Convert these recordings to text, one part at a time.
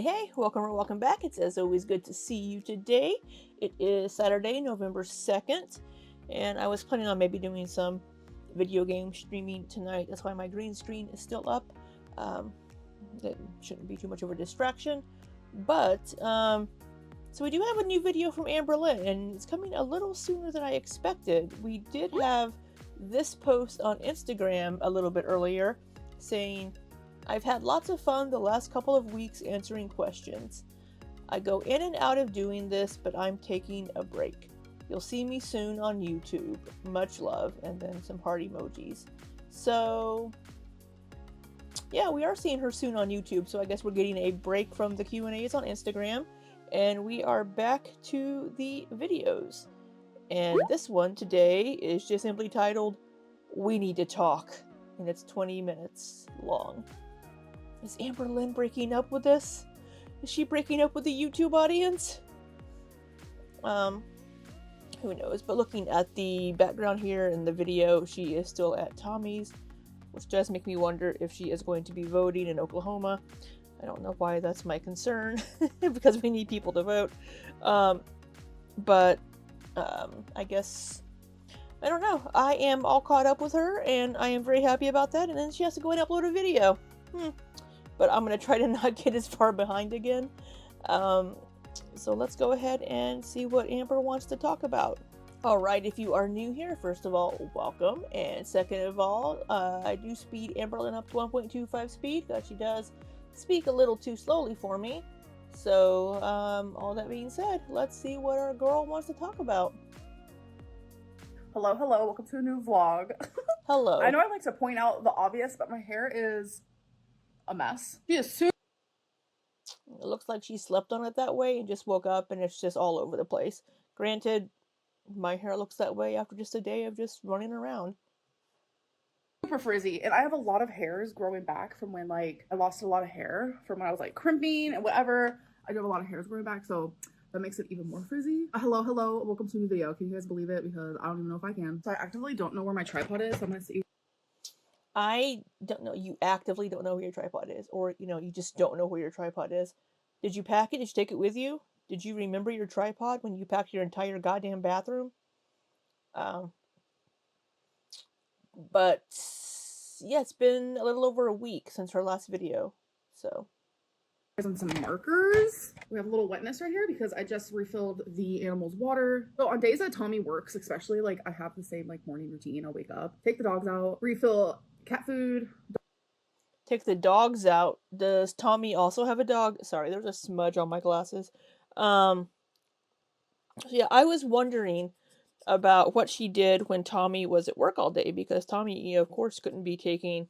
Hey, welcome or welcome back. It's as always good to see you today. It is Saturday, November 2nd, and I was planning on maybe doing some video game streaming tonight. That's why my green screen is still up. That shouldn't be too much of a distraction. But, so we do have a new video from Amberlynn, and it's coming a little sooner than I expected. We did have this post on Instagram a little bit earlier saying, I've had lots of fun the last couple of weeks answering questions. I go in and out of doing this, but I'm taking a break. You'll see me soon on YouTube. Much love, and then some heart emojis. So, yeah, we are seeing her soon on YouTube, so I guess we're getting a break from the Q&As on Instagram, and we are back to the videos. And this one today is just simply titled, We Need to Talk, and it's 20 minutes long. Is Amberlynn breaking up with us? Is she breaking up with the YouTube audience? Who knows? But looking at the background here in the video, she is still at Tommy's, which does make me wonder if she is going to be voting in Oklahoma. I don't know why that's my concern, because we need people to vote. But I guess, I don't know. I am all caught up with her, and I am very happy about that, and then she has to go and upload a video. But I'm going to try to not get as far behind again. So let's go ahead and see what Amber wants to talk about. Alright, if you are new here, first of all, welcome. And second of all, I do speed Amberlynn up to 1.25 speed, because she does speak a little too slowly for me. So, all that being said, let's see what our girl wants to talk about. Hello, welcome to a new vlog. Hello. I know I like to point out the obvious, but my hair is a mess. She is super. It looks like she slept on it that way and just woke up and it's just all over the place. Granted, my hair looks that way after just a day of just running around. Super frizzy, and I have a lot of hairs growing back from when I lost a lot of hair from when I was crimping and whatever. I do have a lot of hairs growing back, so that makes it even more frizzy. Hello, welcome to a new video. Can you guys believe it? Because I don't even know if I can. So I actively don't know where my tripod is, so I'm gonna see. I don't know. You actively don't know where your tripod is, or you just don't know where your tripod is. Did you pack it? Did you take it with you? Did you remember your tripod when you packed your entire goddamn bathroom? But yeah, it's been a little over a week since her last video, so. And some markers. We have a little wetness right here because I just refilled the animal's water. So on days that Tommy works, especially, I have the same morning routine. I'll wake up, take the dogs out, refill cat food. Take the dogs out. Does Tommy also have a dog? Sorry, there's a smudge on my glasses. So yeah, I was wondering about what she did when Tommy was at work all day, because Tommy, of course, couldn't be taking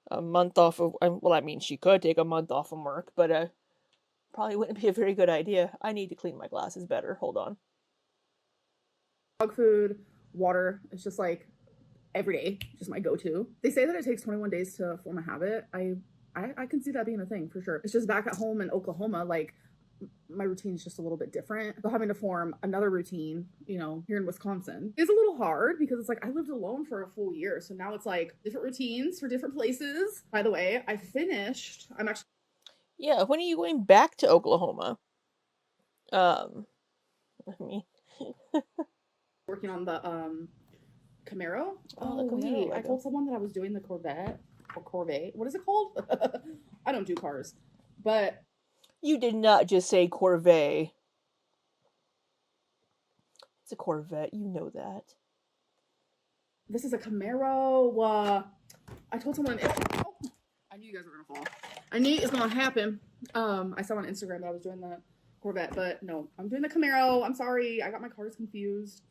a month off of, well, I mean, she could take a month off from work, but probably wouldn't be a very good idea. I need to clean my glasses better. Hold on. Dog food, water. It's just every day, just my go-to. They say that it takes 21 days to form a habit. I can see that being a thing for sure. It's just back at home in Oklahoma, my routine is just a little bit different. So having to form another routine, here in Wisconsin is a little hard because it's I lived alone for a full year. So now it's different routines for different places. By the way, I'm actually. Yeah, when are you going back to Oklahoma? I mean. Working on the, Camaro. Oh, the Camaro. Wait, I told someone that I was doing the Corvette. What is it called? I don't do cars, but. You did not just say Corvette. It's a Corvette, you know that. This is a Camaro. I told someone. I knew you guys were gonna fall. I knew it's gonna happen. I saw on Instagram that I was doing the Corvette, but no, I'm doing the Camaro. I'm sorry, I got my cars confused.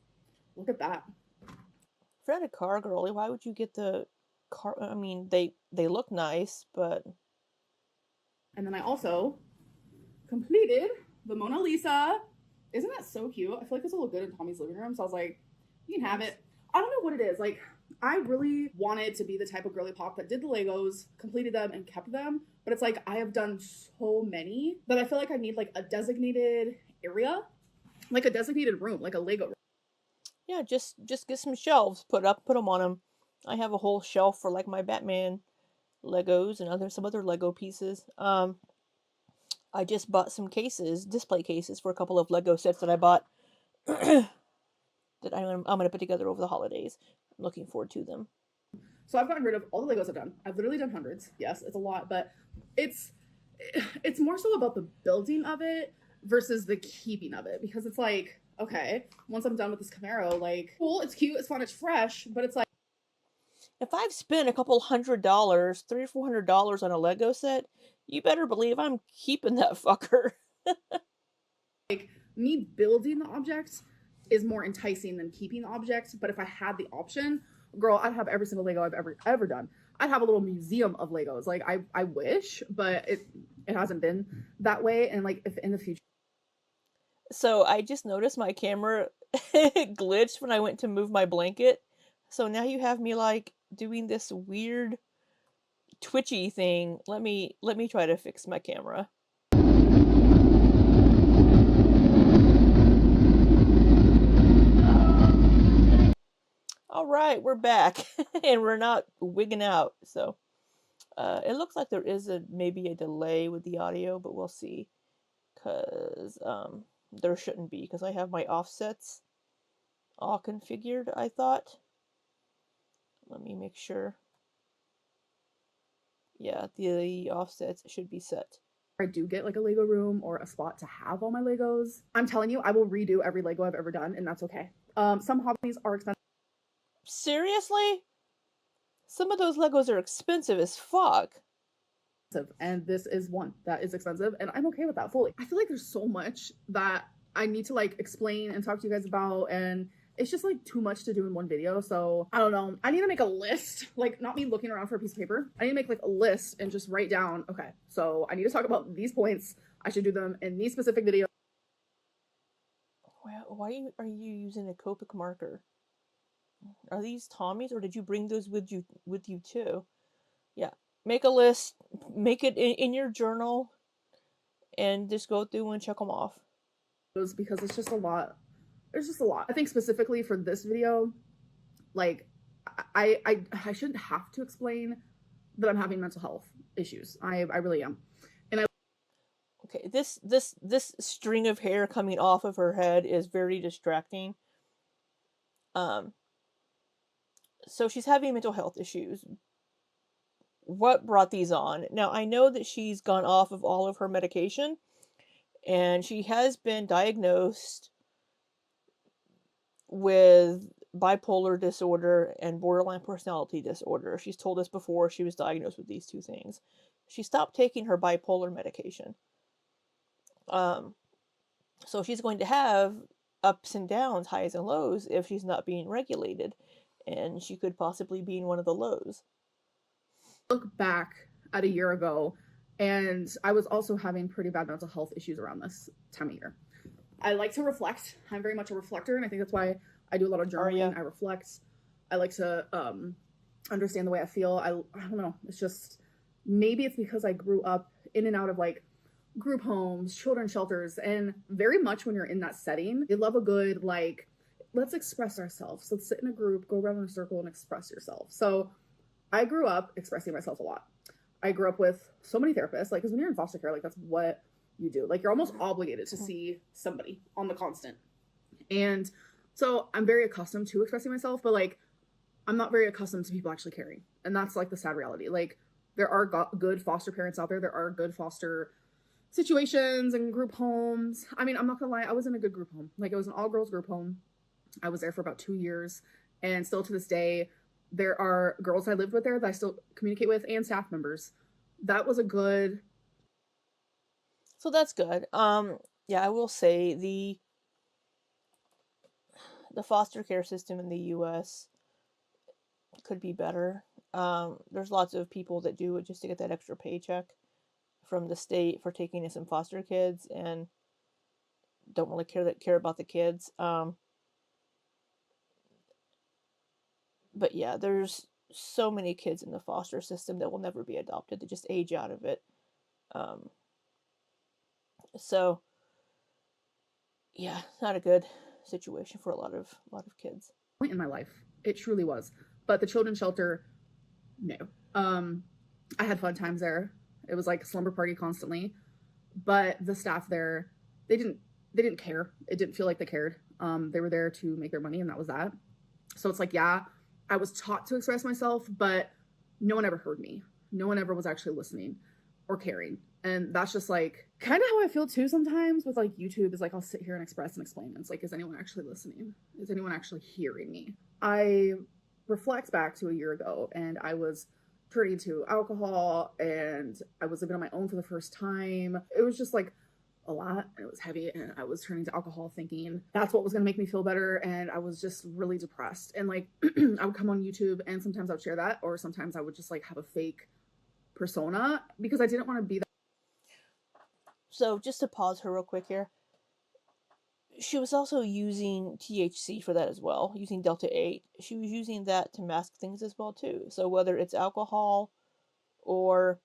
Look at that. If you're not a car girly, why would you get the car? I mean, they look nice, but. And then I also completed the Mona Lisa. Isn't that so cute? I feel this will look good in Tommy's living room, so I was like, you can have it. I don't know what it is. I really wanted to be the type of girly pop that did the Legos, completed them, and kept them. But it's I have done so many that I feel I need a designated area, a designated room, a Lego room. Yeah, just get some shelves, put them on them. I have a whole shelf for my Batman Legos and some other Lego pieces. I just bought some cases, display cases, for a couple of Lego sets that I bought that I'm going to put together over the holidays. I'm looking forward to them. So I've gotten rid of all the Legos I've done. I've literally done hundreds. Yes, it's a lot, but it's it's more so about the building of it versus the keeping of it, because it's like, okay, once I'm done with this Camaro, like, cool, it's cute, it's fun, it's fresh, but it's like, If I've spent a couple $100, $300 or $400 on a Lego set, you better believe I'm keeping that fucker. me building the object is more enticing than keeping the object. But if I had the option, girl, I'd have every single Lego I've ever done. I'd have a little museum of Legos. Like, I wish, but it hasn't been that way. And like, if in the future, So I just noticed my camera glitched when I went to move my blanket. So now you have me like doing this weird twitchy thing. Let me try to fix my camera. All right, we're back and we're not wigging out. So it looks like there is maybe a delay with the audio, but we'll see. Cause there shouldn't be, because I have my offsets all configured, I thought. Let me make sure. Yeah, the offsets should be set. I do get like a Lego room or a spot to have all my Legos, I'm telling you, I will redo every Lego I've ever done, and that's okay. Some hobbies are expensive. Seriously? Some of those Legos are expensive as fuck. And this is one that is expensive, and I'm okay with that fully. I feel like there's so much that I need to like explain and talk to you guys about, and it's just like too much to do in one video. So I don't know, I need to make a list, like not me looking around for a piece of paper. I need to make like a list and just write down, okay, so I need to talk about these points, I should do them in these specific videos. Why are you using a Copic marker? Are these Tommy's, or did you bring those with you too? Yeah, make a list, make it in your journal, and just go through and check them off. Because it's just a lot. There's just a lot. I think specifically for this video, like I shouldn't have to explain that I'm having mental health issues. I really am. And okay, this string of hair coming off of her head is very distracting. So she's having mental health issues. What brought these on? Now, I know that she's gone off of all of her medication, and she has been diagnosed with bipolar disorder and borderline personality disorder. She's told us before she was diagnosed with these two things. She stopped taking her bipolar medication. So she's going to have ups and downs, highs and lows, if she's not being regulated. And she could possibly be in one of the lows. Look back at a year ago, and I was also having pretty bad mental health issues around this time of year. I like to reflect. I'm very much a reflector, and I think that's why I do a lot of journaling. I reflect. I like to understand the way I feel. I don't know. It's just, maybe it's because I grew up in and out of like group homes, children's shelters, and very much when you're in that setting, you love a good like, let's express ourselves. Let's sit in a group, go around in a circle, and express yourself. So I grew up expressing myself a lot. I grew up with so many therapists, like, because when you're in foster care, like, that's what you do. Like, you're almost obligated to see somebody on the constant. And so I'm very accustomed to expressing myself, but like, I'm not very accustomed to people actually caring. And that's like the sad reality. Like, there are good foster parents out there. There are good foster situations and group homes. I mean, I'm not gonna lie, I was in a good group home. Like, it was an all-girls group home. I was there for about 2 years, and still to this day, there are girls I lived with there that I still communicate with, and staff members. That was a good. So that's good. Yeah, I will say the foster care system in the U.S. could be better. There's lots of people that do it just to get that extra paycheck from the state for taking in some foster kids, and don't really care about the kids. But yeah, there's so many kids in the foster system that will never be adopted. They just age out of it. So yeah, not a good situation for a lot of kids. Point in my life, it truly was. But the children's shelter, no. I had fun times there. It was like a slumber party constantly. but the staff there, they didn't care. It didn't feel like they cared. They were there to make their money, and that was that. So it's like, yeah, I was taught to express myself, but no one ever heard me. No one ever was actually listening or caring. And that's just like kind of how I feel too sometimes with like YouTube, is like I'll sit here and express and explain. And it's like, is anyone actually listening? Is anyone actually hearing me? I reflect back to a year ago, and I was turning to alcohol, and I was living on my own for the first time. It was just like a lot, and it was heavy, and I was turning to alcohol thinking that's what was going to make me feel better, and I was just really depressed. And like I would come on YouTube, and sometimes I would share that, or sometimes I would just like have a fake persona because I didn't want to be that. So just to pause her real quick here, she was also using THC for that as well, using Delta 8. She was using that to mask things as well too. So whether it's alcohol or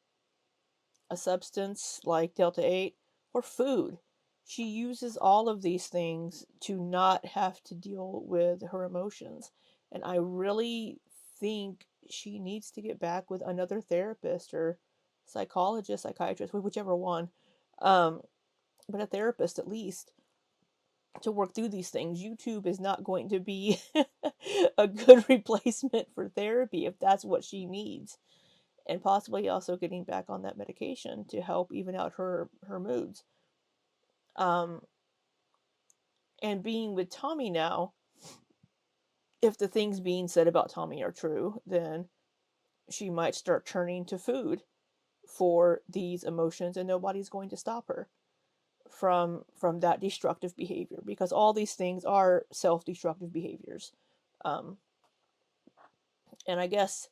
a substance like Delta 8 or food, she uses all of these things to not have to deal with her emotions. And I really think she needs to get back with another therapist or psychologist, psychiatrist, whichever one, um, but a therapist at least, to work through these things. YouTube is not going to be a good replacement for therapy if that's what she needs. And possibly also getting back on that medication to help even out her moods. Um, and being with Tommy now, if the things being said about Tommy are true, then she might start turning to food for these emotions, and nobody's going to stop her from that destructive behavior, because all these things are self-destructive behaviors. Um, and I guess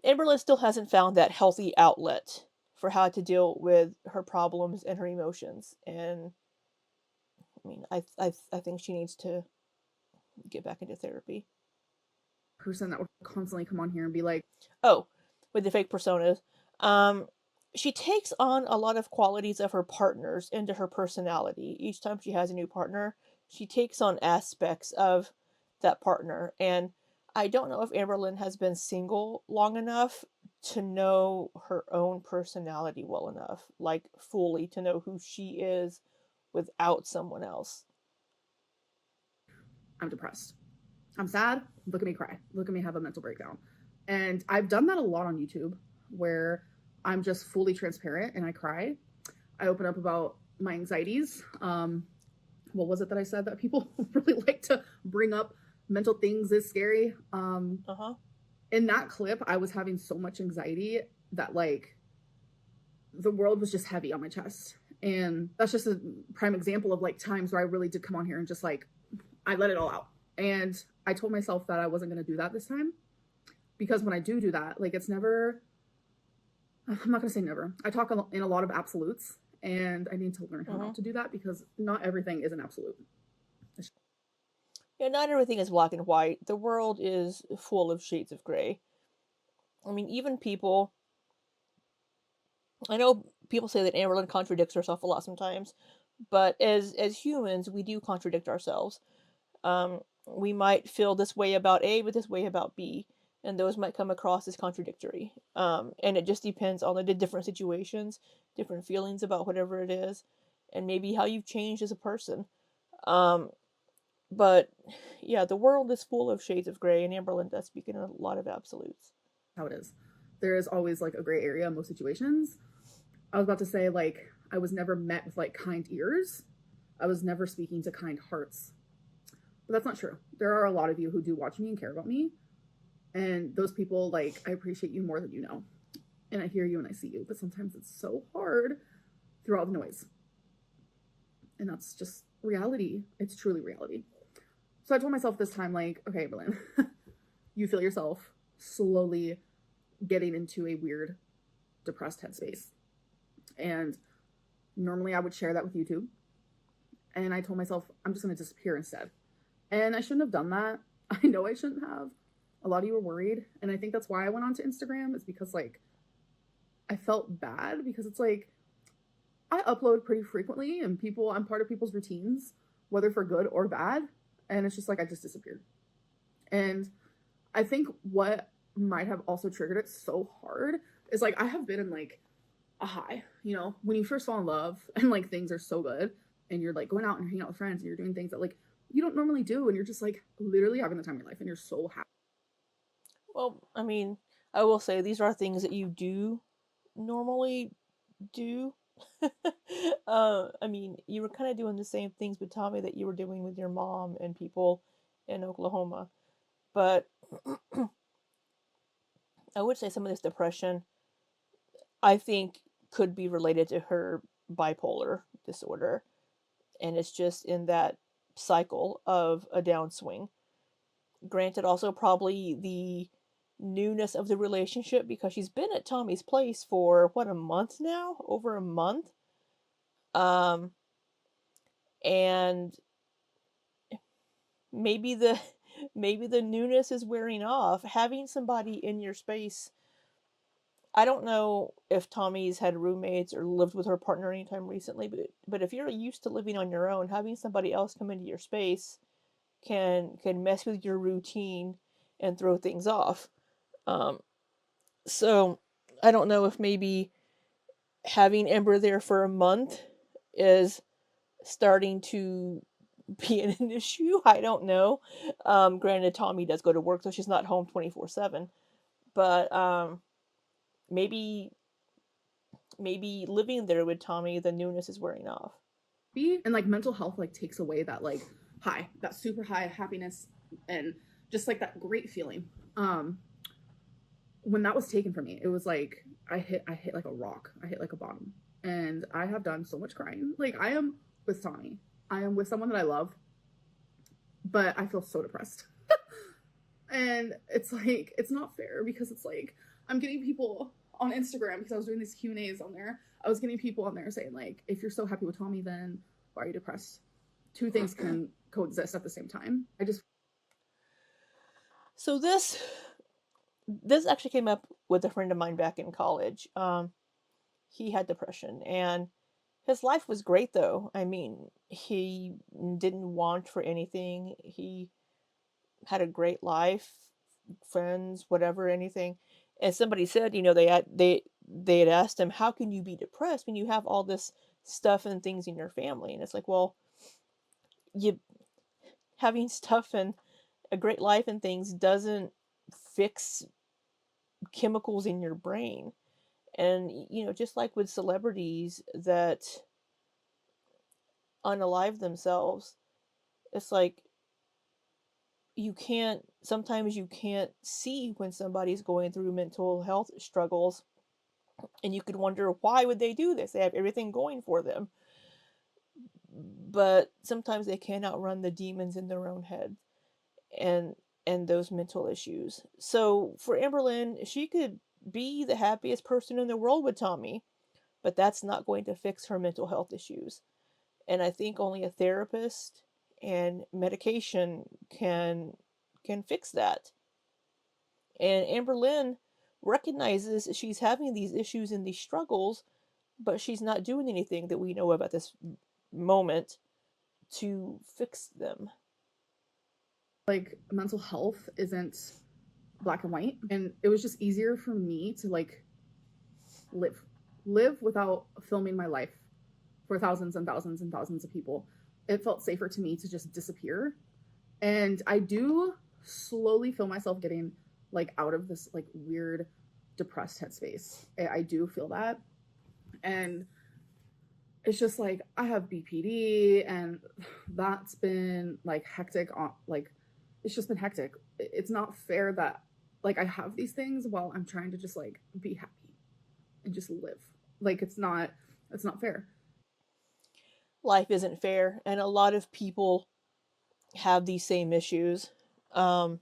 Amberlynn still hasn't found that healthy outlet for how to deal with her problems and her emotions. And I mean, I think she needs to get back into therapy. Person that would constantly come on here and be like, Oh, with the fake personas, um, she takes on a lot of qualities of her partners into her personality. Each time she has a new partner, she takes on aspects of that partner. And I don't know if Amberlynn has been single long enough to know her own personality well enough, like fully to know who she is without someone else. I'm depressed, I'm sad, look at me cry, look at me have a mental breakdown. And I've done that a lot on YouTube, where I'm just fully transparent and I cry. I open up about my anxieties. What was it that I said that people really like to bring up? Mental things is scary. Uh-huh. In that clip, I was having so much anxiety that like the world was just heavy on my chest. And that's just a prime example of like times where I really did come on here and just like I let it all out. And I told myself that I wasn't going to do that this time, because when I do that, like it's never, I'm not going to say never. I talk in a lot of absolutes, and I need to learn how not to do that, because not everything is an absolute. Yeah, not everything is black and white. The world is full of shades of gray. I mean, even people. I know people say that Amberlynn contradicts herself a lot sometimes, but as humans, we do contradict ourselves. We might feel this way about A, but this way about B, and those might come across as contradictory. And it just depends on the different situations, different feelings about whatever it is, and maybe how you've changed as a person. Um, but yeah, the world is full of shades of gray, and Amberlynn does speak in a lot of absolutes. How it is. There is always like a gray area in most situations. I was about to say, like, I was never met with like kind ears. I was never speaking to kind hearts. But that's not true. There are a lot of you who do watch me and care about me. And those people, like, I appreciate you more than you know. And I hear you and I see you. But sometimes it's so hard through all the noise. And that's just reality. It's truly reality. So I told myself this time, like, okay, Berlin, you feel yourself slowly getting into a weird, depressed headspace. And normally I would share that with YouTube. And I told myself, I'm just going to disappear instead. And I shouldn't have done that. I know I shouldn't have. A lot of you were worried. And I think that's why I went on to Instagram, is because, like, I felt bad, because it's like, I upload pretty frequently, and I'm part of people's routines, whether for good or bad. And it's just like, I just disappeared. And I think what might have also triggered it so hard is, like, I have been in, like, a high, you know, when you first fall in love and like things are so good and you're like going out and you're hanging out with friends and you're doing things that like you don't normally do and you're just like literally having the time of your life and you're so happy. Well, I mean, I will say these are things that you do normally do. I mean, you were kind of doing the same things with Tommy that you were doing with your mom and people in Oklahoma. But I would say some of this depression, I think, could be related to her bipolar disorder. And it's just in that cycle of a downswing. Granted, also probably the newness of the relationship because she's been at Tommy's place for what, a month now? Over a month. Um, and maybe the maybe the newness is wearing off. Having somebody in your space. I don't know if Tommy's had roommates or lived with her partner anytime recently, but if you're used to living on your own, having somebody else come into your space can mess with your routine and throw things off. Um, so I don't know if maybe having Ember there for a month is starting to be an issue. I don't know. Granted, Tommy does go to work, so she's not home 24/7. But maybe living there with Tommy, the newness is wearing off. And like mental health like takes away that like high, that super high happiness and just like that great feeling. Um when that was taken from me, it was like I hit like a rock. I hit like a bottom. And I have done so much crying. Like I am with Tommy. I am with someone that I love, but I feel so depressed. And it's like it's not fair because it's like I'm getting people on Instagram because I was doing these Q&As on there. I was getting people on there saying like, if you're so happy with Tommy, then why are you depressed? Two things can coexist at the same time. I just So this actually came up with a friend of mine back in college. He had depression, and his life was great though. I mean, he didn't want for anything. He had a great life, friends, whatever, anything. And somebody said, they had asked him, "How can you be depressed when you have all this stuff and things in your family?" And it's like, well, you having stuff and a great life and things doesn't fix chemicals in your brain. And just like with celebrities that unalive themselves, it's like sometimes you can't see when somebody's going through mental health struggles, and you could wonder, why would they do this? They have everything going for them, but sometimes they can't outrun the demons in their own head and those mental issues. So for Amberlynn, she could be the happiest person in the world with Tommy, but that's not going to fix her mental health issues. And I think only a therapist and medication can fix that. And Amberlynn recognizes she's having these issues and these struggles, but she's not doing anything that we know of at this moment to fix them. like mental health isn't black and white, and it was just easier for me to like live without filming my life for thousands and thousands and thousands of people. It felt safer to me to just disappear. And I do slowly feel myself getting like out of this like weird depressed headspace. I do feel that. And it's just like I have BPD and that's been like hectic on like it's just been hectic. It's not fair that like I have these things while I'm trying to just like be happy and just live. Like it's not fair. Life isn't fair, and a lot of people have these same issues. Um,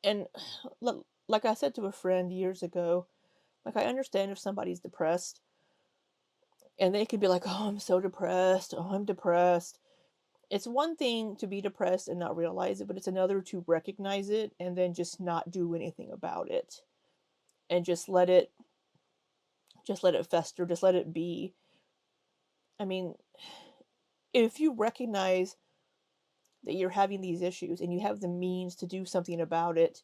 and like I said to a friend years ago, like, I understand if somebody's depressed and they could be like, "Oh, I'm so depressed. Oh, I'm depressed." It's one thing to be depressed and not realize it, but it's another to recognize it and then just not do anything about it and just let it fester, just let it be. I mean, if you recognize that you're having these issues and you have the means to do something about it,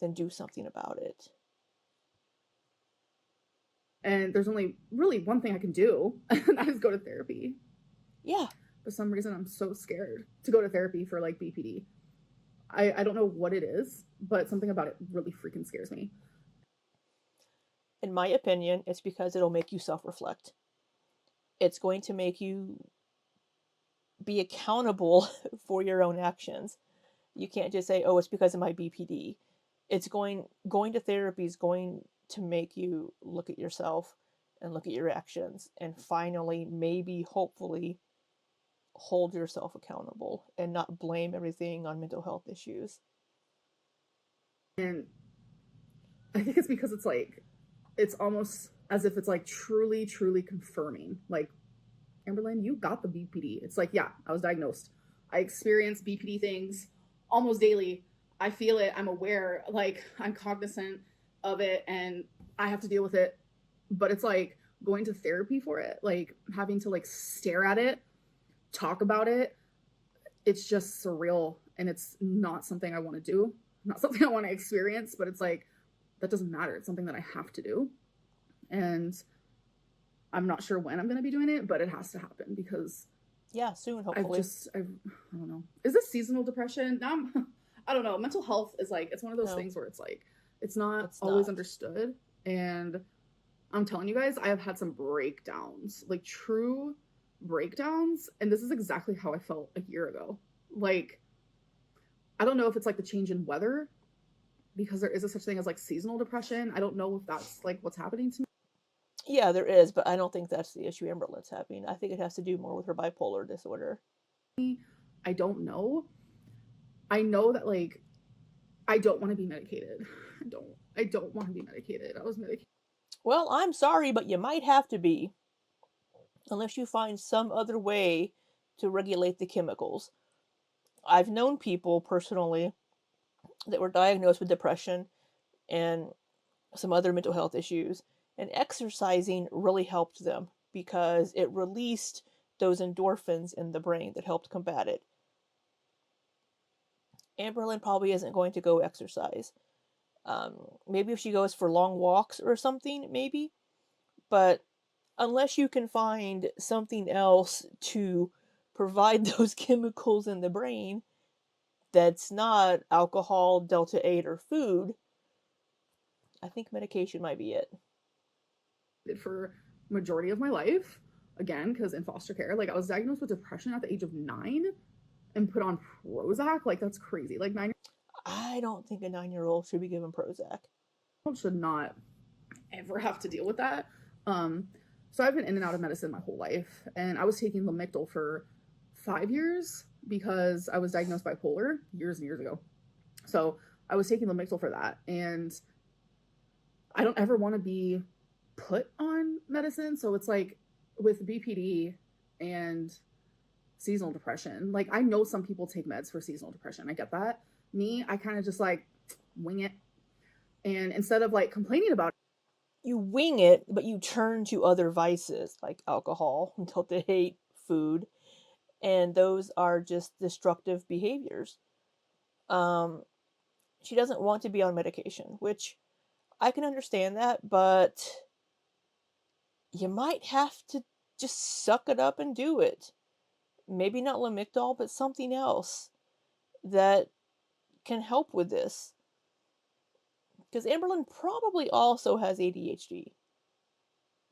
then do something about it. And there's only really one thing I can do, and that is go to therapy. Yeah. For some reason, I'm so scared to go to therapy for like BPD. I don't know what it is, but something about it really freaking scares me. In my opinion, it's because it'll make you self-reflect. It's going to make you be accountable for your own actions. You can't just say, "Oh, it's because of my BPD." It's going to therapy is going to make you look at yourself and look at your actions and finally maybe hopefully hold yourself accountable and not blame everything on mental health issues. And I think it's because it's like, it's almost as if it's like truly, truly confirming. Like, Amberlynn, you got the BPD. It's like, yeah, I was diagnosed. I experience BPD things almost daily. I feel it. I'm aware. Like, I'm cognizant of it and I have to deal with it. But it's like going to therapy for it, like having to like stare at it, talk about it. It's just surreal. And it's not something I want to do, not something I want to experience. But it's like, that doesn't matter. It's something that I have to do. And I'm not sure when I'm going to be doing it, but it has to happen because Yeah, soon, I've hopefully. just, I don't know. Is this seasonal depression? Now I don't know. Mental health is like, it's one of those No, things where it's like, it's not it's always not. understood. And I'm telling you guys, I have had some breakdowns, like true breakdowns. And this is exactly how I felt a year ago. Like, I don't know if it's like the change in weather because there is a such thing as like seasonal depression. I don't know if that's like what's happening to Yeah, there is, but I don't think that's the issue Amberlynn's having. I think it has to do more with her bipolar disorder. me. I don't know. I know that like I don't want to be medicated. I don't want to be medicated. I was medicated. Well, I'm sorry, but you might have to be, unless you find some other way to regulate the chemicals. I've known people personally that were diagnosed with depression and some other mental health issues, and exercising really helped them because it released those endorphins in the brain that helped combat it. Amberlynn probably isn't going to go exercise. Maybe if she goes for long walks or something, maybe. But unless you can find something else to provide those chemicals in the brain that's not alcohol, delta 8, or food, I think medication might be it. For majority of my life. Again, because in foster care, like I was diagnosed with depression at the age of 9 and put on Prozac. Like that's crazy. Like 9 I don't think a 9-year-old should be given Prozac. year old should not ever have to deal with that. Um, so I've been in and out of medicine my whole life, and I was taking Lamictal for 5 years because I was diagnosed bipolar years and years ago. So I was taking Lamictal for that, and I don't ever want to be put on medicine. So it's like with BPD and seasonal depression, like I know some people take meds for seasonal depression. I get that. Me, I kind of just like wing it. And instead of like complaining about You wing it, but you turn to other vices like alcohol, delta 8, food, and those are just destructive behaviors. Um, she doesn't want to be on medication, which I can understand that, but you might have to just suck it up and do it. Maybe not Lamictal, but something else that can help with this. Because Amberlynn probably also has ADHD.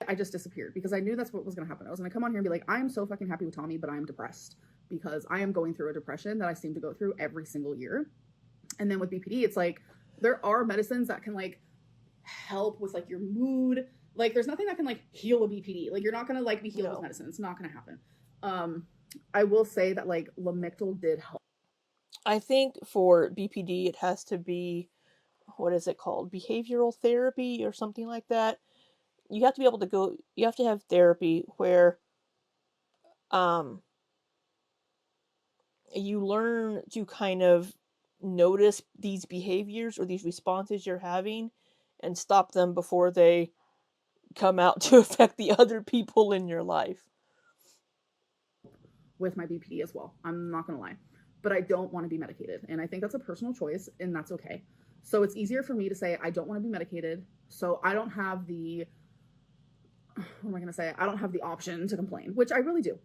I just disappeared because I knew that's what was going to happen. I was going to come on here and be like, I'm so fucking happy with Tommy, but I am depressed because I am going through a depression that I seem to go through every single year. And then with BPD, it's like there are medicines that can like help with like your mood. Like there's nothing that can like heal a BPD. Like you're not going to like be healed with medicine. It's not going to happen. I will say that like Lamictal did help. I think for BPD, it has to be, what is it called? Behavioral therapy or something like that. You have to be able to go, you have to have therapy where um, you learn to kind of notice these behaviors or these responses you're having and stop them before they come out to affect the other people in your life. With my BPD as well. I'm not going to lie. But I don't want to be medicated. And I think that's a personal choice, and that's okay. So it's easier for me to say, I don't want to be medicated. So I don't have the what am I gonna say? I don't have the option to complain, which I really do.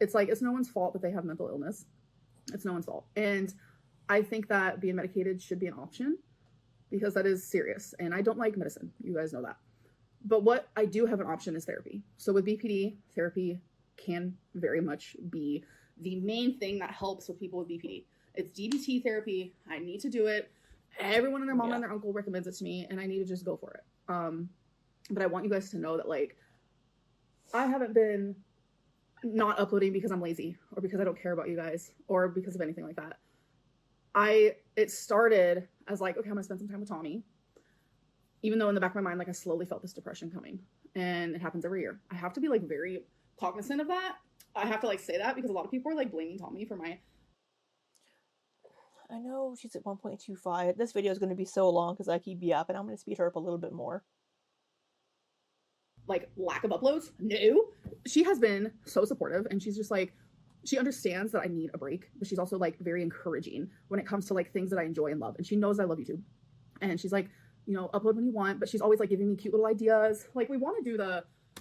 It's like, it's no one's fault that they have mental illness. It's no one's fault. And I think that being medicated should be an option because that is serious. And I don't like medicine. You guys know that. But what I do have an option is therapy. So with BPD, therapy can very much be the main thing that helps with people with BPD. It's DBT therapy. I need to do it. Everyone and their mom and their uncle recommends it to me, and I need to just go for it. But I want you guys to know that, like, I haven't been not uploading because I'm lazy or because I don't care about you guys or because of anything like that. It started as like, okay, I'm gonna spend some time with Tommy, even though in the back of my mind, like, I slowly felt this depression coming, and it happens every year. I have to be like very cognizant of that. I have to like say that because a lot of people are like blaming Tommy for my. I know she's at 1.25. This video is going to be so long because I keep yapping. I'm going to speed her up a little bit more. Like, lack of uploads? No. She has been so supportive, and she's just like, she understands that I need a break, but she's also like very encouraging when it comes to like things that I enjoy and love. And she knows I love YouTube. And she's like, you know, upload when you want, but she's always like giving me cute little ideas. Like, we want to do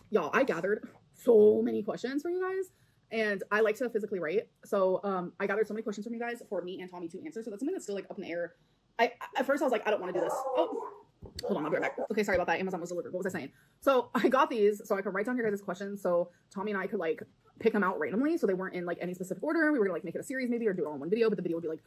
y'all, I gathered so many questions for you guys, and I like to physically write. So I gathered so many questions from you guys for me and Tommy to answer. So that's something that's still like up in the air. At first I was like, I don't want to do this. Oh, hold on, I'll be right back. Okay, sorry about that. Amazon was delivered. What was I saying? So I got these so I could write down your guys' questions. So Tommy and I could like pick them out randomly. So they weren't in like any specific order. We were gonna like make it a series maybe, or do it all in one video, but the video would be like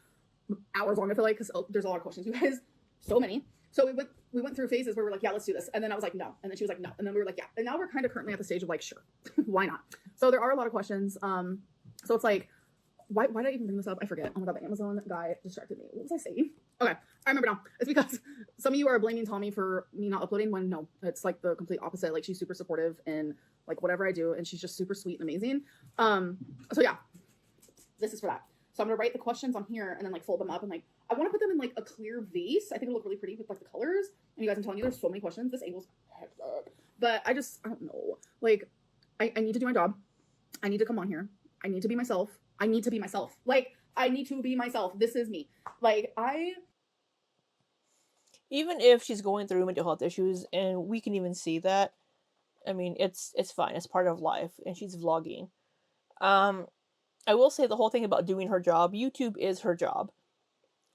hours long, I feel like, because there's a lot of questions, you guys. So many. So we went through phases where we're like, yeah, let's do this. And then I was like, no. And then she was like, no. And then we were like, yeah. And now we're kind of currently at the stage of like, sure, why not? So there are a lot of questions. So it's like, why did I even bring this up? I forget. Oh my God, the Amazon guy distracted me. What was I saying? Okay, I remember now. It's because some of you are blaming Tommy for me not uploading when no, it's like the complete opposite. Like, she's super supportive in like whatever I do, and she's just super sweet and amazing. So yeah, this is for that. So I'm gonna write the questions on here and then like fold them up, and like I want to put them in like a clear vase. I think it'll look really pretty with like the colors. And you guys, I'm telling you, there's so many questions. This angle's hecked up, but I don't know. Like, I need to do my job. I need to come on here. I need to be myself. I need to be myself. Like, I need to be myself. This is me. Like, even if she's going through mental health issues, and we can even see that, I mean, it's fine. It's part of life, and she's vlogging. I will say the whole thing about doing her job, YouTube is her job.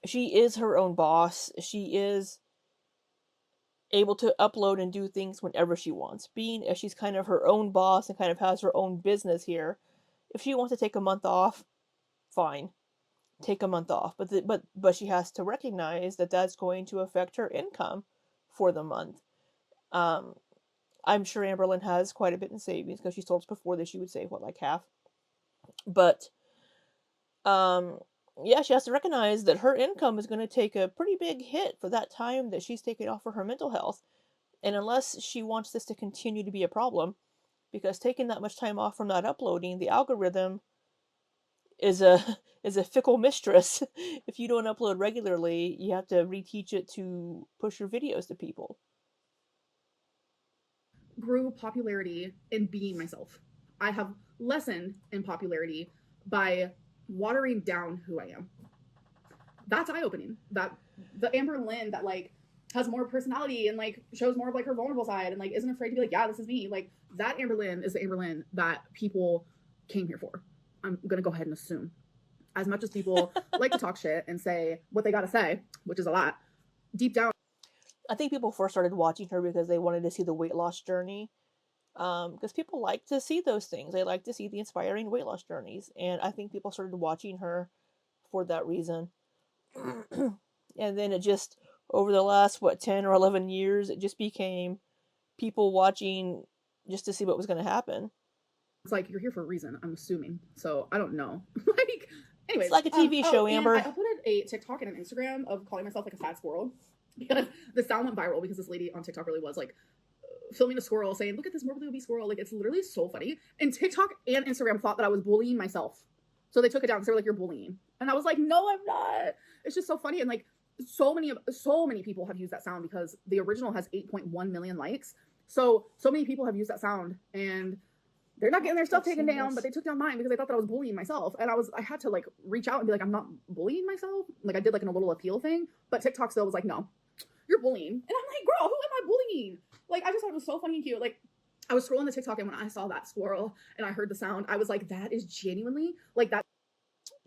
She is her own boss. She is able to upload and do things whenever she wants. Being as she's kind of her own boss and kind of has her own business here, if she wants to take a month off, fine. Take a month off. But she has to recognize that that's going to affect her income for the month. I'm sure Amberlynn has quite a bit in savings because she told us before that she would save, what, like half? But, yeah, she has to recognize that her income is going to take a pretty big hit for that time that she's taking off for her mental health. And unless she wants this to continue to be a problem, because taking that much time off from not uploading, the algorithm is a fickle mistress. If you don't upload regularly, you have to reteach it to push your videos to people. grew popularity in being myself. I have lessened in popularity by watering down who I am. That's eye-opening. That the Amberlynn that like has more personality and like shows more of like her vulnerable side and like isn't afraid to be like, yeah, this is me. Like, that Amberlynn is the Amberlynn that people came here for. I'm gonna go ahead and assume. As much as people like to talk shit and say what they gotta say, which is a lot, deep down, I think people first started watching her because they wanted to see the weight loss journey. Because people like to see those things. They like to see the inspiring weight loss journeys. And I think people started watching her for that reason. And then it just, over the last, 10 or 11 years, it just became people watching just to see what was going to happen. it's like, you're here for a reason, I'm assuming. So I don't know. Like, anyways. It's like a TV show, Amber. I uploaded a TikTok and an Instagram of calling myself like a fat squirrel. Because the sound went viral because this lady on TikTok really was like filming a squirrel saying, look at this morbidly obese squirrel. Like, it's literally so funny. And TikTok and Instagram thought that I was bullying myself. So they took it down because they were like, you're bullying. And I was like, no, I'm not. It's just so funny. And like, so many people have used that sound because the original has 8.1 million likes. So many people have used that sound, and they're not getting their stuff taken down, but they took down mine because they thought that I was bullying myself. And I had to like reach out and be like, I'm not bullying myself. Like, I did like a little appeal thing, but TikTok still was like, no, you're bullying. And I'm like, girl, who am I bullying? Like, I just thought it was so funny and cute. Like, I was scrolling the TikTok, and when I saw that squirrel and I heard the sound, I was like, that is genuinely like that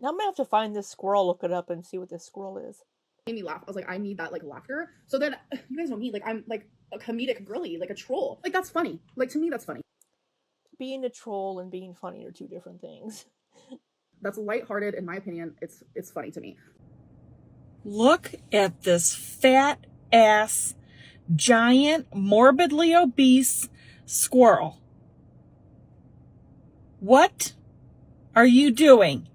Now I'm gonna have to find this squirrel, look it up, and see what this squirrel is. made me laugh. I was like, I need that like laughter. So then you guys know me, like I'm like a comedic girly, like a troll. Like that's funny. Like to me, that's funny. Being a troll and being funny are two different things. That's lighthearted, in my opinion. It's funny to me. Look at this fat ass, giant, morbidly obese squirrel. What are you doing?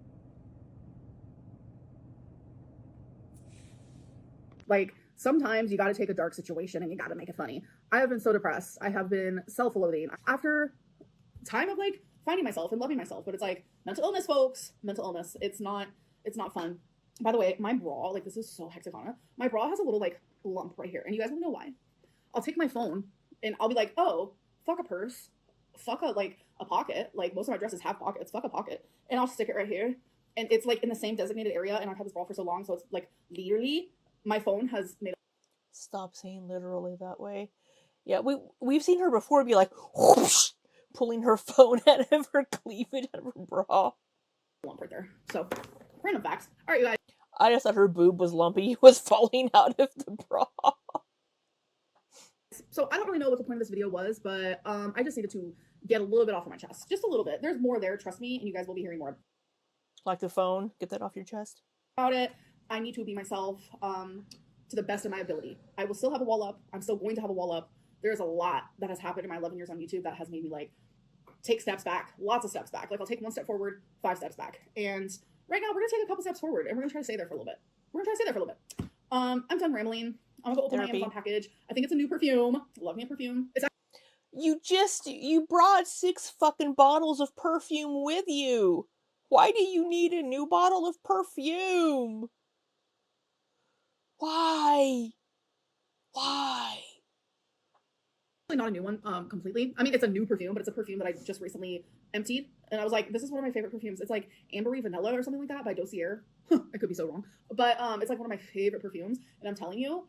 Like sometimes you got to take a dark situation and you got to make it funny. I have been so depressed. I have been self-loathing after time of like finding myself and loving myself. But it's like mental illness, folks. Mental illness. It's not fun. By the way, my bra, like this is so hexagona. My bra has a little like lump right here, and you guys want to know why? I'll take my phone and I'll be like, oh, fuck a purse, fuck a pocket. Like most of my dresses have pockets. Fuck a pocket, and I'll stick it right here, and it's like in the same designated area. And I've had this bra for so long, so it's like literally my phone has made. Stop saying literally that way. Yeah, we've seen her before be like whoosh, pulling her phone out of her cleavage out of her bra. Lump right there. So random facts. All right, you guys. I just thought her boob was lumpy, was falling out of the bra. So I don't really know what the point of this video was, but I just needed to get a little bit off of my chest. Just a little bit. There's more there, trust me, and you guys will be hearing more Like the phone, get that off your chest. about it. I need to be myself to the best of my ability. I will still have a wall up. I'm still going to have a wall up. There's a lot that has happened in my 11 years on YouTube that has made me like take steps back, lots of steps back. Like I'll take 1 step forward, 5 steps back. And right now we're gonna take a couple steps forward and we're gonna try to stay there for a little bit. I'm done rambling. I'm gonna go open my Amazon package. I think it's a new perfume. Love me a perfume. It's You brought 6 fucking bottles of perfume with you. Why do you need a new bottle of perfume? Why? not a new one completely. I mean, it's a new perfume, but it's a perfume that I just recently emptied. And I was like, this is one of my favorite perfumes. It's like Amberlynn Vanilla or something like that by Dossier. I could be so wrong. But it's like one of my favorite perfumes. And I'm telling you,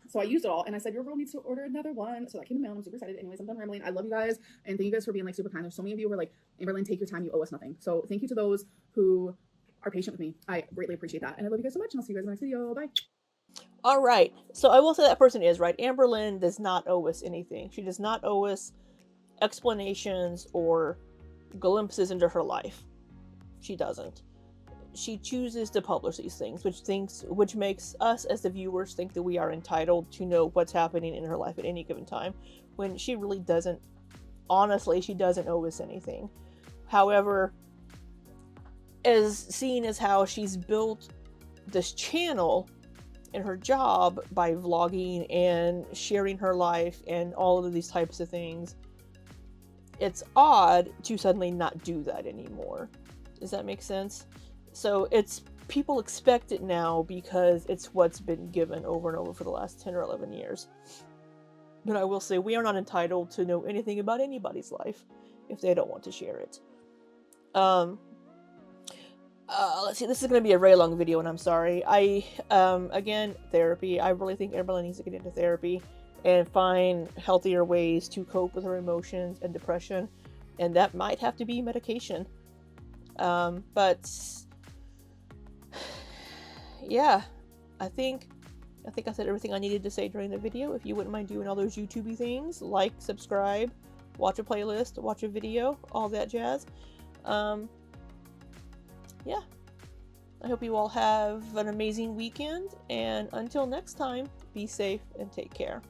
so I used it all. And I said, your girl needs to order another one. So that came in the mail and I'm super excited. Anyways, I'm done rambling. I love you guys. And thank you guys for being like super kind. There's so many of you who are like, Amberlynn, take your time. You owe us nothing. So thank you to those who are patient with me. I greatly appreciate that. And I love you guys so much. And I'll see you guys in the next video. Bye. All right. So I will say that person is right. Amberlynn does not owe us anything. She does not owe us explanations or glimpses into her life. She doesn't. She chooses to publish these things, which makes us as the viewers think that we are entitled to know what's happening in her life at any given time, when she really doesn't. Honestly, she doesn't owe us anything. However, as seen as how she's built this channel and her job by vlogging and sharing her life and all of these types of things, it's odd to suddenly not do that anymore. Does that make sense? So it's, people expect it now because it's what's been given over and over for the last 10 or 11 years. But I will say, we are not entitled to know anything about anybody's life if they don't want to share it. Let's see, this is going to be a very long video, and I'm sorry. Again, therapy. I really think Amberlynn needs to get into therapy and find healthier ways to cope with her emotions and depression, and that might have to be medication. But yeah, I think I said everything I needed to say during the video. If you wouldn't mind doing all those YouTube-y things, like, subscribe, watch a playlist, watch a video, all that jazz. Yeah, I hope you all have an amazing weekend, and until next time, be safe and take care.